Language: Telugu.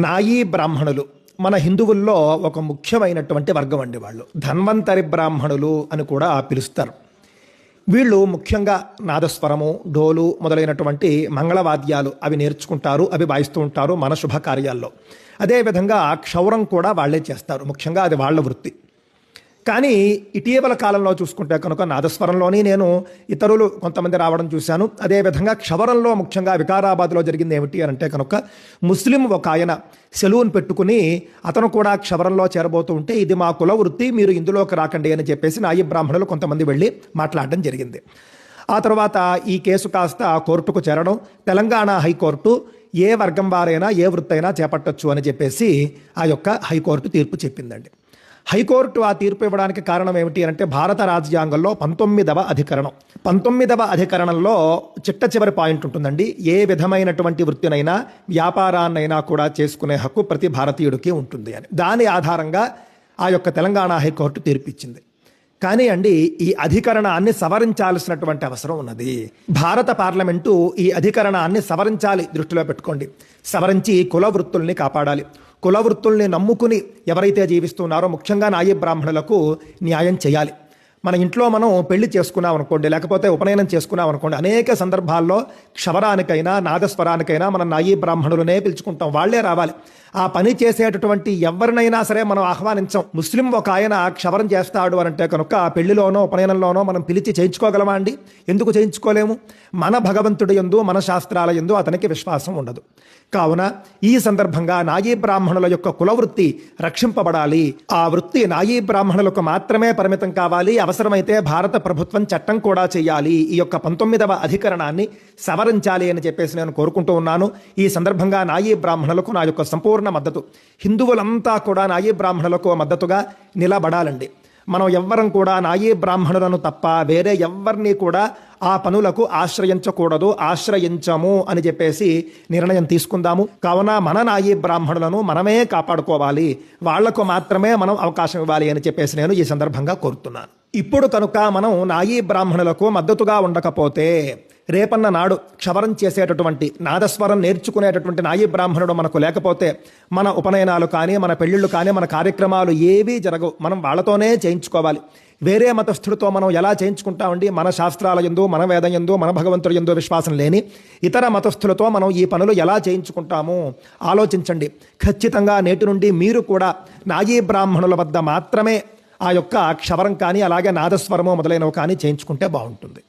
నాయీ బ్రాహ్మణులు మన హిందువుల్లో ఒక ముఖ్యమైనటువంటి వర్గం అండి. వాళ్ళు ధన్వంతరి బ్రాహ్మణులు అని కూడా పిలుస్తారు. వీళ్ళు ముఖ్యంగా నాదస్వరము, డోలు మొదలైనటువంటి మంగళవాద్యాలు అవి నేర్చుకుంటారు, అవి వాయిస్తూ ఉంటారు మన శుభకార్యాల్లో. అదేవిధంగా క్షౌరం కూడా వాళ్ళే చేస్తారు, ముఖ్యంగా అది వాళ్ళ వృత్తి. కానీ ఇటీవల కాలంలో చూసుకుంటే కనుక నాదస్వరంలోని నేను ఇతరులు కొంతమంది రావడం చూశాను. అదేవిధంగా క్షవరంలో ముఖ్యంగా వికారాబాద్లో జరిగింది ఏమిటి అని అంటే కనుక ముస్లిం ఒక ఆయన సెలూన్ పెట్టుకుని అతను కూడా క్షవరంలో చేరబోతూ ఉంటే ఇది మా కుల వృత్తి, మీరు ఇందులోకి రాకండి అని చెప్పేసి నాయీ బ్రాహ్మణులు కొంతమంది వెళ్ళి మాట్లాడడం జరిగింది. ఆ తర్వాత ఈ కేసు కాస్త కోర్టుకు చేరడం, తెలంగాణ హైకోర్టు ఏ వర్గం వారైనా ఏ వృత్తి అయినా చేపట్టొచ్చు అని చెప్పేసి ఆ యొక్క హైకోర్టు తీర్పు చెప్పిందండి. హైకోర్టు ఆ తీర్పు ఇవ్వడానికి కారణం ఏమిటి అంటే భారత రాజ్యాంగంలో 19వ అధికరణం 19వ అధికరణంలో చిట్ట చివరి పాయింట్ ఉంటుందండి. ఏ విధమైనటువంటి వృత్తినైనా వ్యాపారాన్నైనా కూడా చేసుకునే హక్కు ప్రతి భారతీయుడికి ఉంటుంది అని. దాని ఆధారంగా ఆ యొక్క తెలంగాణ హైకోర్టు తీర్పు ఇచ్చింది. కానీ అండి ఈ అధికరణాన్ని సవరించాల్సినటువంటి అవసరం ఉన్నది. భారత పార్లమెంటు ఈ అధికరణాన్ని సవరించాలి, దృష్టిలో పెట్టుకోండి. సవరించి కుల వృత్తుల్ని కాపాడాలి. కుల వృత్తుల్ని నమ్ముకుని ఎవరైతే జీవిస్తున్నారో ముఖ్యంగా నాయీ బ్రాహ్మణులకు న్యాయం చేయాలి. మన ఇంట్లో మనం పెళ్లి చేసుకున్నాం అనుకోండి, లేకపోతే ఉపనయనం చేసుకున్నాం అనుకోండి, అనేక సందర్భాల్లో క్షవరానికైనా నాదస్వరానికైనా మనం నాయీ బ్రాహ్మణులనే పిలుచుకుంటాం, వాళ్లే రావాలి. ఆ పని చేసేటటువంటి ఎవరినైనా సరే మనం ఆహ్వానించాం. ముస్లిం ఒక ఆయన క్షవరం చేస్తాడు అని అంటే కనుక ఆ పెళ్లిలోనో ఉపనయనంలోనో మనం పిలిచి చేయించుకోగలమా అండి? ఎందుకు చేయించుకోలేము? మన భగవంతుడి యందు, మన శాస్త్రాల యందు అతనికి విశ్వాసం ఉండదు. కావున ఈ సందర్భంగా నాయీ బ్రాహ్మణుల యొక్క కులవృత్తి రక్షింపబడాలి. ఆ వృత్తి నాయీ బ్రాహ్మణులకు మాత్రమే పరిమితం కావాలి. అవసరమైతే భారత ప్రభుత్వం చట్టం కూడా చేయాలి. ఈ యొక్క 19వ అధికరణాన్ని సవరించాలి అని చెప్పేసి నేను కోరుకుంటూ ఉన్నాను. ఈ సందర్భంగా నాయీ బ్రాహ్మణులకు నా యొక్క సంపూర్ణ మద్దతు. హిందువులంతా కూడా నాయీ బ్రాహ్మణులకు మద్దతుగా నిలబడాలండి. మనం ఎవ్వరం కూడా నాయీ బ్రాహ్మణులను తప్ప వేరే ఎవ్వరిని కూడా ఆ పనులకు ఆశ్రయించకూడదు, ఆశ్రయించము అని చెప్పేసి నిర్ణయం తీసుకుందాము. కావున మన నాయీ బ్రాహ్మణులను మనమే కాపాడుకోవాలి, వాళ్లకు మాత్రమే మనం అవకాశం ఇవ్వాలి అని చెప్పేసి నేను ఈ సందర్భంగా కోరుతున్నాను. ఇప్పుడు కనుక మనం నాయీ బ్రాహ్మణులకు మద్దతుగా ఉండకపోతే రేపన్న నాడు క్షవరం చేసేటటువంటి నాదస్వరం నేర్చుకునేటటువంటి నాయీ బ్రాహ్మణుడు మనకు లేకపోతే మన ఉపనయనాలు కానీ, మన పెళ్ళిళ్ళు కానీ, మన కార్యక్రమాలు ఏవీ జరగవు. మనం వాళ్ళతోనే చేయించుకోవాలి. వేరే మతస్థుడితో మనం ఎలా చేయించుకుంటామండి? మన శాస్త్రాల యందు, మన వేదం యందు, మన భగవంతుడి యందు విశ్వాసం లేని ఇతర మతస్థులతో మనం ఈ పనులు ఎలా చేయించుకుంటాము? ఆలోచించండి. ఖచ్చితంగా నేటి నుండి మీరు కూడా నాయీ బ్రాహ్మణుల వద్ద మాత్రమే ఆ యొక్క క్షవరం కానీ, అలాగే నాదస్వరము మొదలైనవి కానీ చేయించుకుంటే బాగుంటుంది.